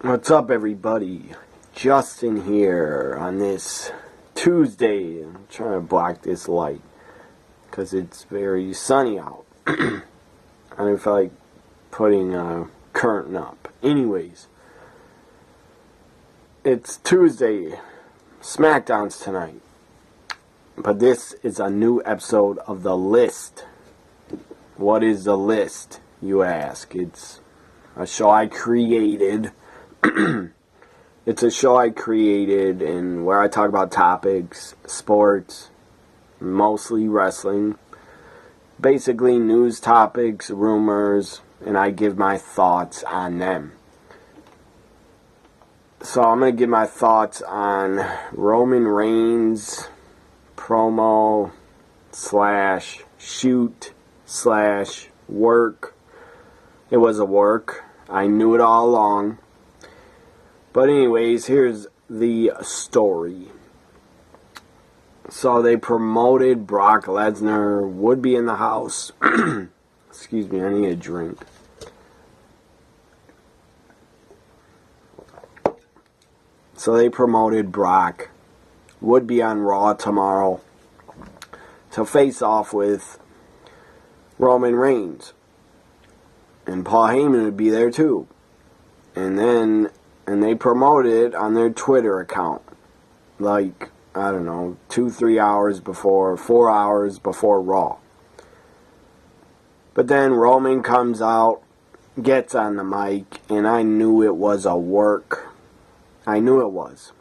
What's up, everybody? Justin here on this Tuesday. I'm trying to block this light because it's very sunny out. I don't feel like putting a curtain up. Anyways, it's Tuesday. SmackDown's tonight. But this is a new episode of The List. What is The List, you ask? It's a show I created. It's a show I created and where I talk about topics, sports, mostly wrestling, basically news topics, rumors, and I give my thoughts on them. So I'm going to give my thoughts on Roman Reigns promo / shoot / work. It was a work. I knew it all along. But anyways, here's the story. So they promoted Brock Lesnar, would be in the house. Excuse me, I need a drink. So they promoted Brock, would be on Raw tomorrow, to face off with Roman Reigns. And Paul Heyman would be there too. And they promoted it on their Twitter account. Like, I don't know, 2-3 hours before, 4 hours before Raw. But then Roman comes out, gets on the mic, and I knew it was a work. I knew it was.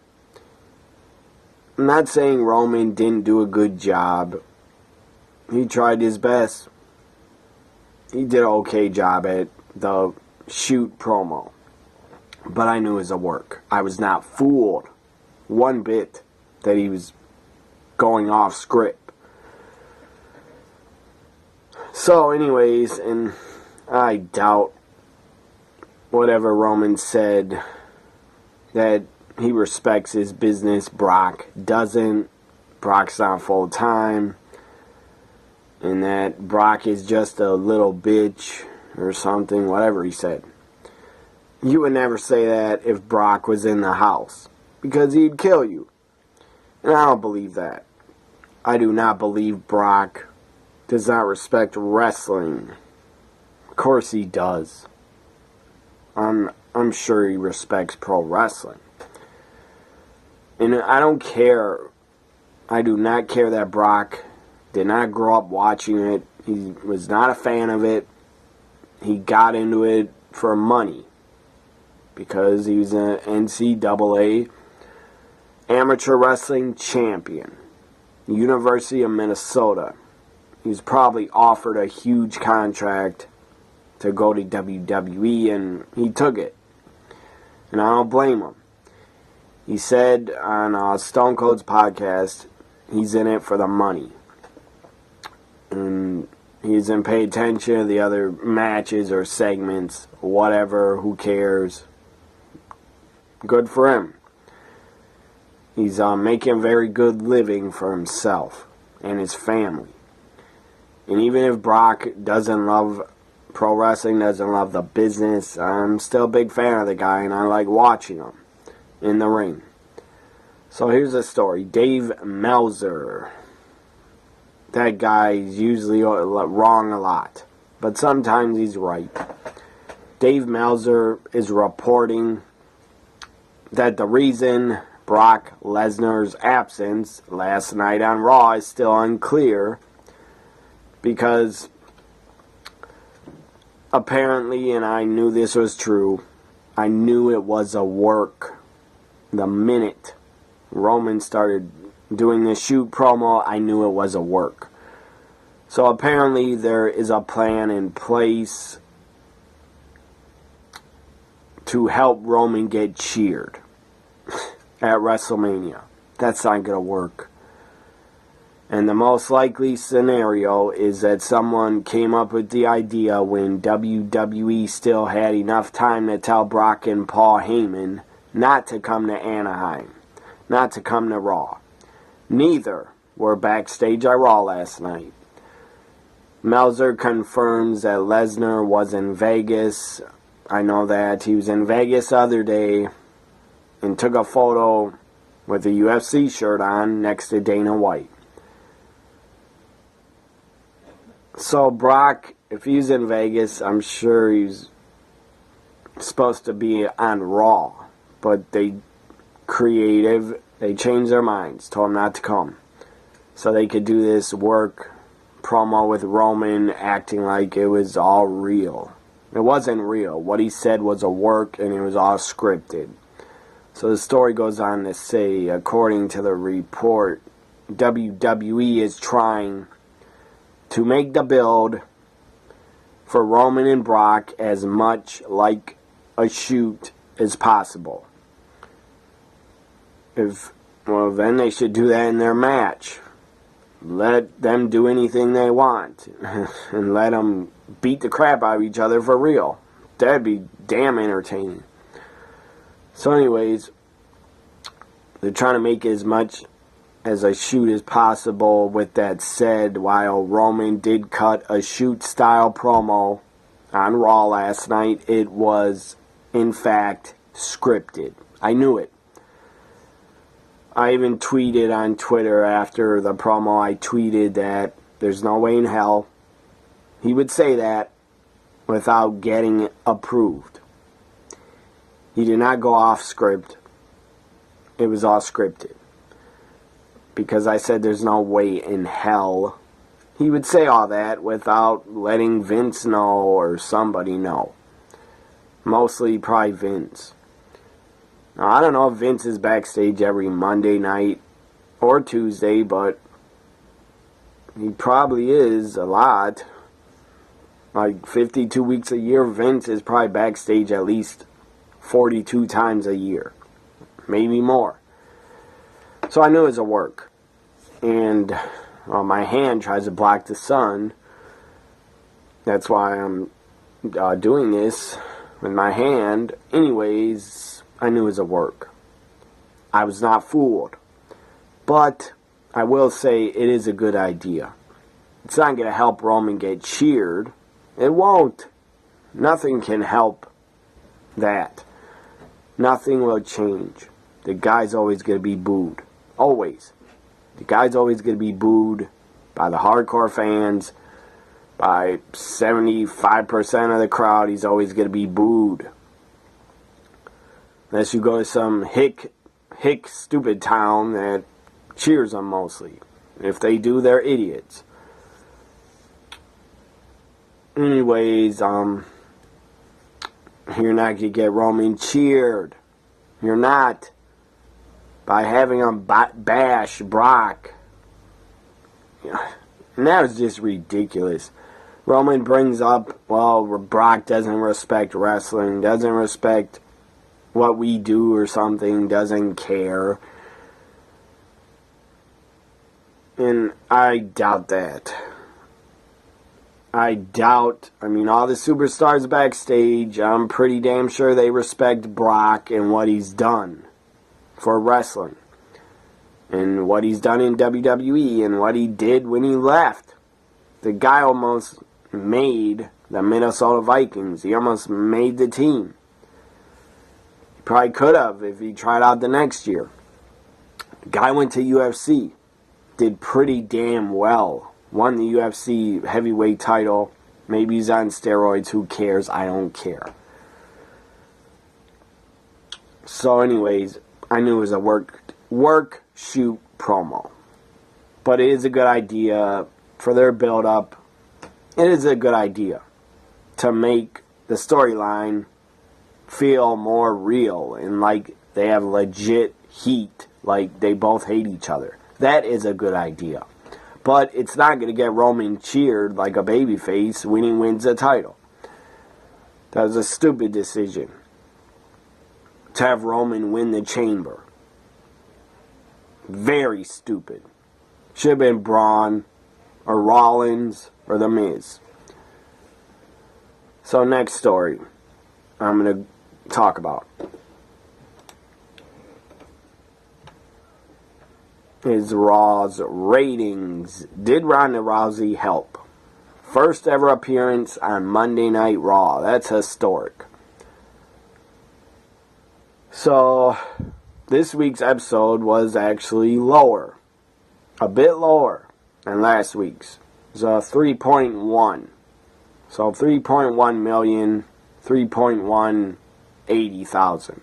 I'm not saying Roman didn't do a good job. He tried his best. He did an okay job at the shoot promo. But I knew it was a work. I was not fooled one bit that he was going off script. So anyways, and I doubt whatever Roman said that he respects his business. Brock doesn't. Brock's not full time. And that Brock is just a little bitch or something, whatever he said. You would never say that if Brock was in the house, because he'd kill you. And I don't believe that. I do not believe Brock does not respect wrestling. Of course he does. I'm sure he respects pro wrestling. And I don't care. I do not care that Brock did not grow up watching it. He was not a fan of it. He got into it for money. Because he was an NCAA amateur wrestling champion. University of Minnesota. He was probably offered a huge contract to go to WWE, and he took it. And I don't blame him. He said on Stone Cold's podcast, he's in it for the money. And he doesn't pay attention to the other matches or segments, whatever, who cares. Good for him. He's making a very good living for himself and his family. And even if Brock doesn't love pro wrestling, doesn't love the business, I'm still a big fan of the guy and I like watching him in the ring. So here's the story. Dave Meltzer. That guy is usually wrong a lot, but sometimes he's right. Dave Meltzer is reporting that the reason Brock Lesnar's absence last night on Raw is still unclear because apparently, and I knew this was true, I knew it was a work. The minute Roman started doing the shoot promo, I knew it was a work. So apparently there is a plan in place to help Roman get cheered at WrestleMania. That's not going to work. And the most likely scenario is that someone came up with the idea when WWE still had enough time to tell Brock and Paul Heyman not to come to Anaheim, not to come to Raw. Neither were backstage at Raw last night. Meltzer confirms that Lesnar was in Vegas I know that he was in Vegas the other day and took a photo with a UFC shirt on next to Dana White. So Brock, if he's in Vegas, I'm sure he's supposed to be on Raw. But they changed their minds, told him not to come. So they could do this work promo with Roman acting like it was all real. It wasn't real. What he said was a work and it was all scripted. So the story goes on to say, according to the report, WWE is trying to make the build for Roman and Brock as much like a shoot as possible. Then they should do that in their match. Let them do anything they want and let them beat the crap out of each other for real. That'd be damn entertaining. So anyways, they're trying to make as much as a shoot as possible. With that said, while Roman did cut a shoot style promo on Raw last night, it was in fact scripted. I knew it. I even tweeted on Twitter after the promo, I tweeted that there's no way in hell he would say that without getting approved. He did not go off script. It was all scripted. Because I said there's no way in hell he would say all that without letting Vince know or somebody know. Mostly probably Vince. Now, I don't know if Vince is backstage every Monday night or Tuesday, but he probably is a lot. Like 52 weeks a year, Vince is probably backstage at least 42 times a year. Maybe more. So I knew it was a work. And my hand tries to block the sun. That's why I'm doing this with my hand. Anyways, I knew it was a work. I was not fooled. But I will say it is a good idea. It's not going to help Roman get cheered. It won't. Nothing can help that. Nothing will change. The guy's always going to be booed. Always. The guy's always going to be booed by the hardcore fans. By 75% of the crowd, he's always going to be booed. Unless you go to some hick stupid town that cheers them mostly. If they do, they're idiots. Anyways, you're not going to get Roman cheered. You're not. By having him bash Brock. And that was just ridiculous. Roman brings up, well, Brock doesn't respect wrestling, doesn't respect what we do or something, doesn't care. And I doubt that. I mean, all the superstars backstage, I'm pretty damn sure they respect Brock and what he's done for wrestling. And what he's done in WWE and what he did when he left. The guy almost made the Minnesota Vikings. He almost made the team. He probably could have if he tried out the next year. The guy went to UFC. Did pretty damn well. Won the UFC heavyweight title. Maybe he's on steroids. Who cares? I don't care. So anyways, I knew it was a work shoot promo. But it is a good idea for their build-up. It is a good idea to make the storyline feel more real and like they have legit heat, like they both hate each other. That is a good idea. But it's not going to get Roman cheered like a babyface when he wins the title. That was a stupid decision to have Roman win the chamber. Very stupid. Should have been Braun or Rollins or The Miz. So next story I'm going to talk about is Raw's ratings. Did Ronda Rousey help? First ever appearance on Monday Night Raw. That's historic. So, this week's episode was actually lower. A bit lower than last week's. It was 3.1. So, 3.1 million, 3.180,000.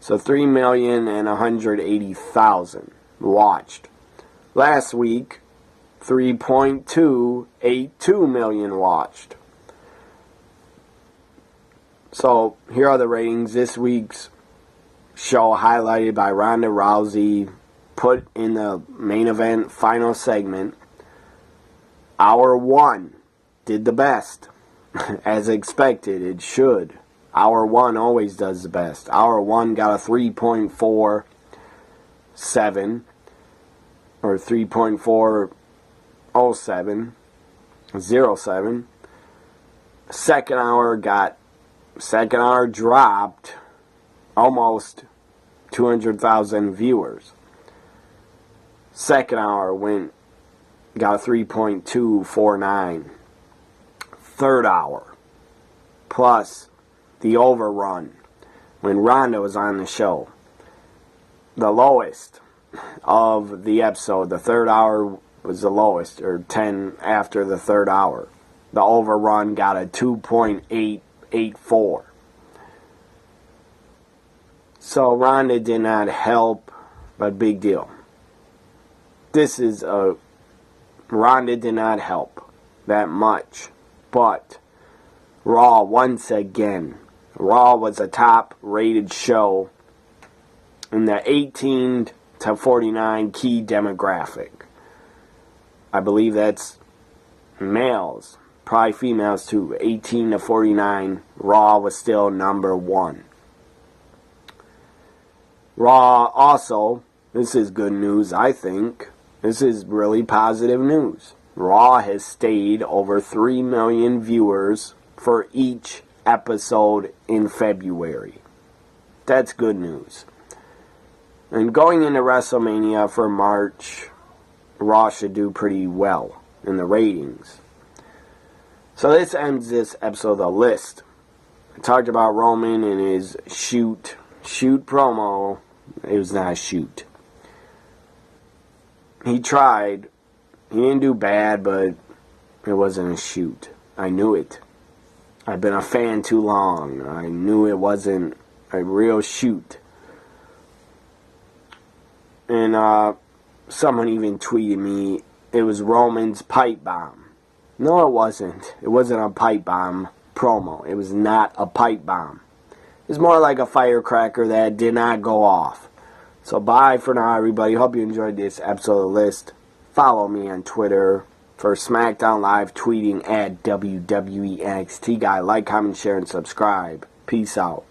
So, 3,180,000 watched. Last week, 3.282 million watched. So, here are the ratings. This week's show highlighted by Ronda Rousey, put in the main event final segment. Hour 1 did the best. As expected, it should. Hour 1 always does the best. Hour 1 got a 3.47 or 3.407. Second hour dropped almost 200,000 viewers. Second hour got a 3.249. Third hour, plus the overrun when Ronda was on the show, the lowest of the episode. The third hour was the lowest, or 10 after the third hour. The overrun got a 2.884. So Ronda did not help, but big deal. Ronda did not help that much. But Raw, once again, Raw was a top-rated show in the 18 to 49 key demographic. I believe that's males, probably females too. 18 to 49, Raw was still number 1. Raw also, this is good news, I think. This is really positive news. Raw has stayed over 3 million viewers for each episode in February. That's good news. And going into WrestleMania for March, Raw should do pretty well in the ratings. So this ends this episode of The List. I talked about Roman and his shoot promo. It was not a shoot. He tried. He didn't do bad, but it wasn't a shoot. I knew it. I've been a fan too long. I knew it wasn't a real shoot. And someone even tweeted me, it was Roman's pipe bomb. No, it wasn't. It wasn't a pipe bomb promo. It was not a pipe bomb. It's more like a firecracker that did not go off. So bye for now, everybody. Hope you enjoyed this episode of The List. Follow me on Twitter for SmackDown Live, tweeting at WWE NXT Guy. Like, comment, share, and subscribe. Peace out.